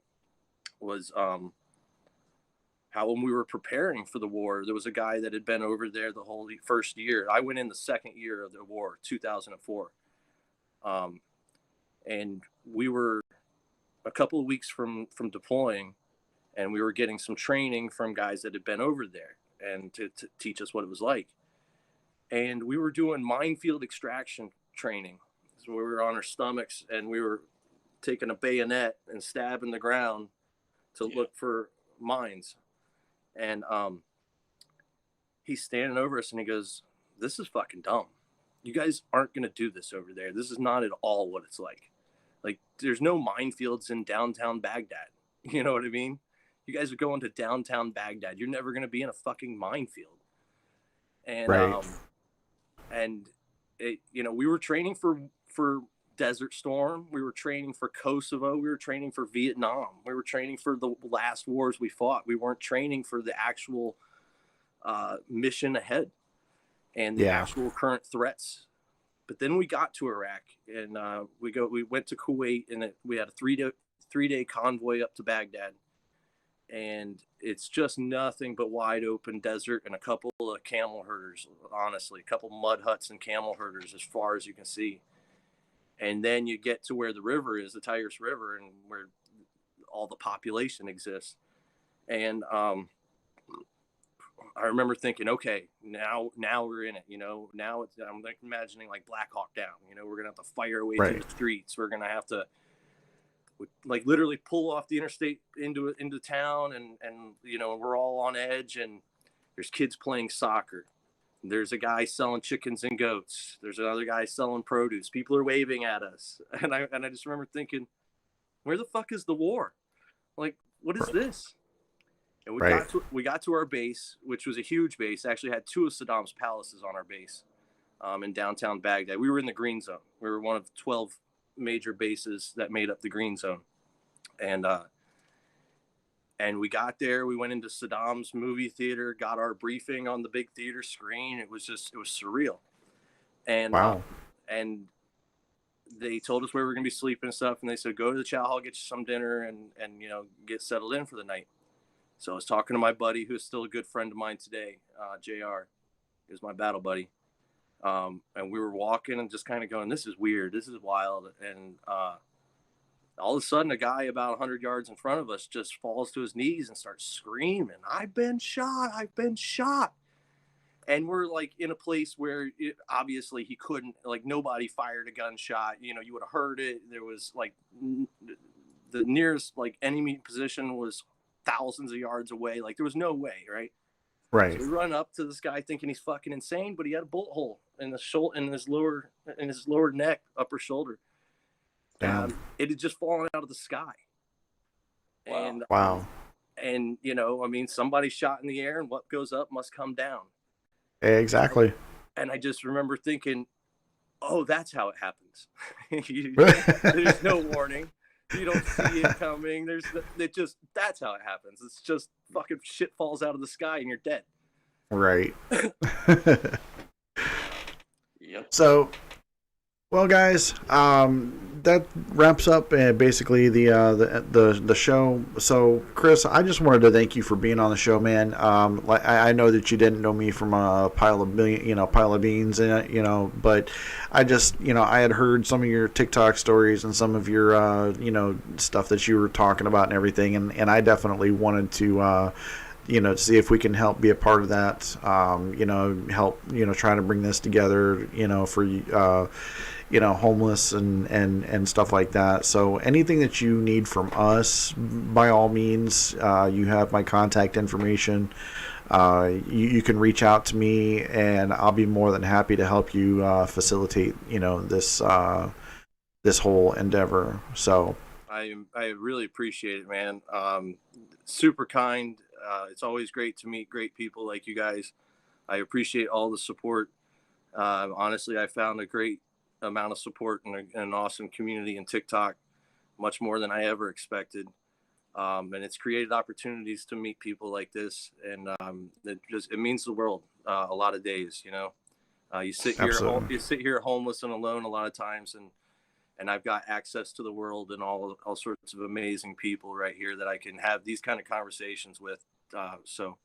was how when we were preparing for the war, there was a guy that had been over there the whole first year. I went in the second year of the war, 2004. And we were a couple of weeks from deploying, and we were getting some training from guys that had been over there and to teach us what it was like. And we were doing minefield extraction training. So we were on our stomachs and we were taking a bayonet and stabbing the ground to look for mines. And he's standing over us and he goes, "This is fucking dumb. You guys aren't going to do this over there. This is not at all what it's like. Like, there's no minefields in downtown Baghdad. You know what I mean? You guys are going to downtown Baghdad. You're never going to be in a fucking minefield." And Right. And it, we were training for Desert Storm. We were training for Kosovo. We were training for Vietnam. We were training for the last wars we fought. We weren't training for the actual mission ahead and the actual current threats. But then we got to Iraq, and we went to Kuwait, and we had a three-day convoy up to Baghdad. And it's just nothing but wide open desert and a couple of camel herders, honestly, a couple mud huts and camel herders as far as you can see. And then you get to where the river is, the Tigris River, and where all the population exists. And I remember thinking, okay, now we're in it. Now I'm like imagining like Black Hawk Down. We're gonna have to fire our way through the streets. We're gonna have to like literally pull off the interstate into town, and we're all on edge, and there's kids playing soccer. There's a guy selling chickens and goats. There's another guy selling produce. People are waving at us. And I just remember thinking, where the fuck is the war? Like, what is this? And we got to our base, which was a huge base. Actually had two of Saddam's palaces on our base in downtown Baghdad. We were in the green zone. We were one of 12 major bases that made up the green zone. And we got there, we went into Saddam's movie theater, got our briefing on the big theater screen. It was surreal. And and they told us where we were going to be sleeping and stuff. And they said, go to the chow hall, get you some dinner, and get settled in for the night. So I was talking to my buddy, who is still a good friend of mine today, JR, is my battle buddy. And we were walking and just kind of going, this is weird. This is wild. And all of a sudden, a guy about 100 yards in front of us just falls to his knees and starts screaming, "I've been shot! I've been shot!" And we're like in a place where obviously he couldn't, like nobody fired a gunshot. You would have heard it. There was like the nearest like enemy position was thousands of yards away. Like there was no way, right? Right. So we run up to this guy thinking he's fucking insane, but he had a bullet hole in the shoulder, in his lower neck, upper shoulder. It had just fallen out of the sky. Wow. And I mean, somebody shot in the air, and what goes up must come down. Exactly. And I just remember thinking, oh, that's how it happens. There's no warning. You don't see it coming. That's how it happens. It's just fucking shit falls out of the sky and you're dead. Right. Yep. So, well, guys, that wraps up basically the show. So, Chris, I just wanted to thank you for being on the show, man. I know that you didn't know me from a pile of beans, but I just, I had heard some of your TikTok stories and some of your, stuff that you were talking about and everything, and I definitely wanted to. To see if we can help be a part of that, help, try to bring this together, for homeless and stuff like that. So anything that you need from us, by all means, you have my contact information. You can reach out to me, and I'll be more than happy to help you facilitate, this whole endeavor. So I really appreciate it, man. Super kind. It's always great to meet great people like you guys. I appreciate all the support. Honestly, I found a great amount of support and an awesome community in TikTok, much more than I ever expected. And it's created opportunities to meet people like this, and it means the world. A lot of days, you sit here homeless and alone a lot of times, and I've got access to the world and all sorts of amazing people right here that I can have these kind of conversations with. So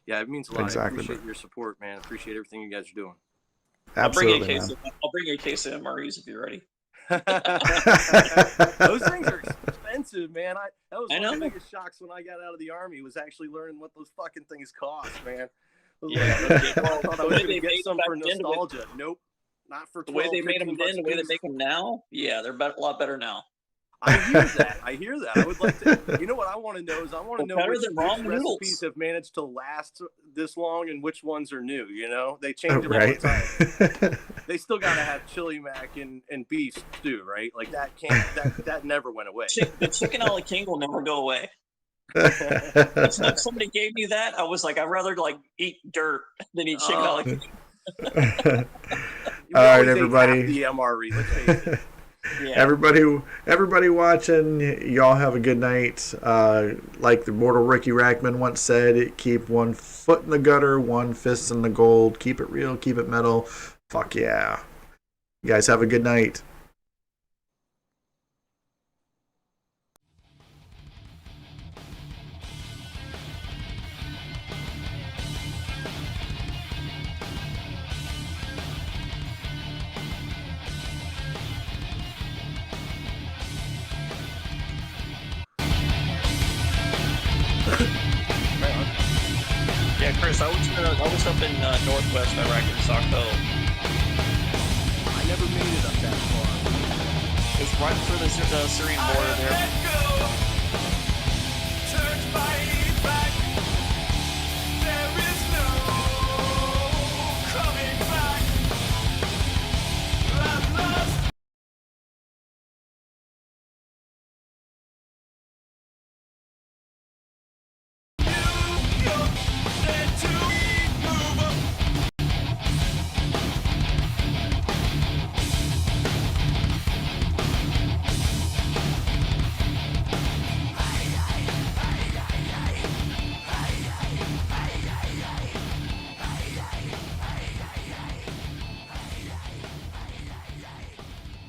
yeah, it means a lot. Exactly. I appreciate your support, man. Appreciate everything you guys are doing. Absolutely, I'll bring you a case of MREs if you're ready. Those things are expensive, man. That was one of the biggest shocks when I got out of the Army, was actually learning what those fucking things cost, man. I thought I was going to get some for nostalgia. Nope, not for 12, the way they made them then, the way they piece. make them now. Yeah, they're a lot better now. I hear that. I would like to. You know what I want to know is which recipes have managed to last this long and which ones are new. They change them all the time. They still gotta have chili mac and beef stew, right? Like that never went away. The chicken a la king will never go away. If somebody gave me that, I was like, I'd rather eat dirt than eat chicken a la king. All right, everybody. The MRE. Let's face it. Yeah. Everybody watching, y'all have a good night. Like the mortal Ricky Rackman once said, keep one foot in the gutter, one fist in the gold. Keep it real, keep it metal. Fuck yeah. You guys have a good night. Yeah, Chris, I was up in northwest Iraq in Sakho. I never made it up that far. It's right before the Syrian border there.